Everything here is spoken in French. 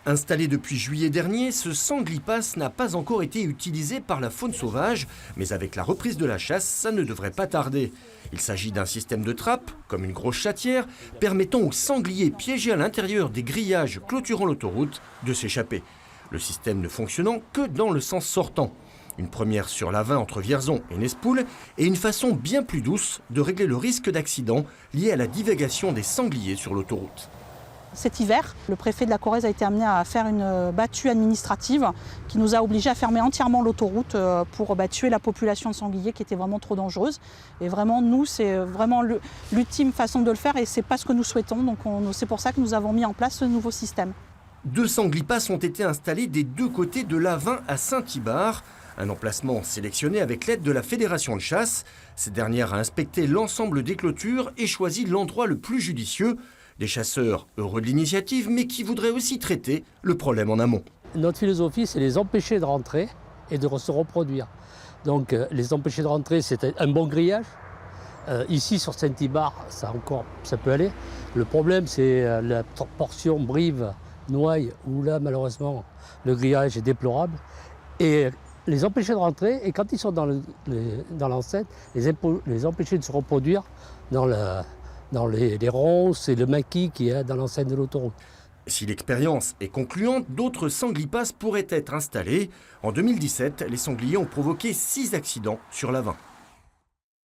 Installé depuis juillet dernier, ce sanglipass n'a pas encore été utilisé par la faune sauvage, mais avec la reprise de la chasse, ça ne devrait pas tarder. Il s'agit d'un système de trappe, comme une grosse chatière, permettant aux sangliers piégés à l'intérieur des grillages clôturant l'autoroute de s'échapper. Le système ne fonctionnant que dans le sens sortant. Une première sur l'A20 entre Vierzon et Nespoul, et une façon bien plus douce de régler le risque d'accident lié à la divagation des sangliers sur l'autoroute. Cet hiver, le préfet de la Corrèze a été amené à faire une battue administrative qui nous a obligés à fermer entièrement l'autoroute pour tuer la population de sangliers qui était vraiment trop dangereuse. Et vraiment, nous, c'est vraiment l'ultime façon de le faire et c'est pas ce que nous souhaitons. Donc c'est pour ça que nous avons mis en place ce nouveau système. 2 sanglipasses ont été installés des deux côtés de l'A20 à Saint-Ibard. Un emplacement sélectionné avec l'aide de la Fédération de chasse. Cette dernière a inspecté l'ensemble des clôtures et choisi l'endroit le plus judicieux. Des chasseurs heureux de l'initiative, mais qui voudraient aussi traiter le problème en amont. Notre philosophie, c'est les empêcher de rentrer et de se reproduire. Donc les empêcher de rentrer, c'est un bon grillage. Ici, sur Saint-Ibard, ça peut aller. Le problème, c'est la portion Brive-Noailles, où là, malheureusement, le grillage est déplorable. Et les empêcher de rentrer, et quand ils sont dans l'enceinte, les empêcher de se reproduire dans les ronces et le maquis qu'il y a dans l'enceinte de l'autoroute. Si l'expérience est concluante, d'autres sanglipasses pourraient être installés. En 2017, les sangliers ont provoqué 6 accidents sur l'A20.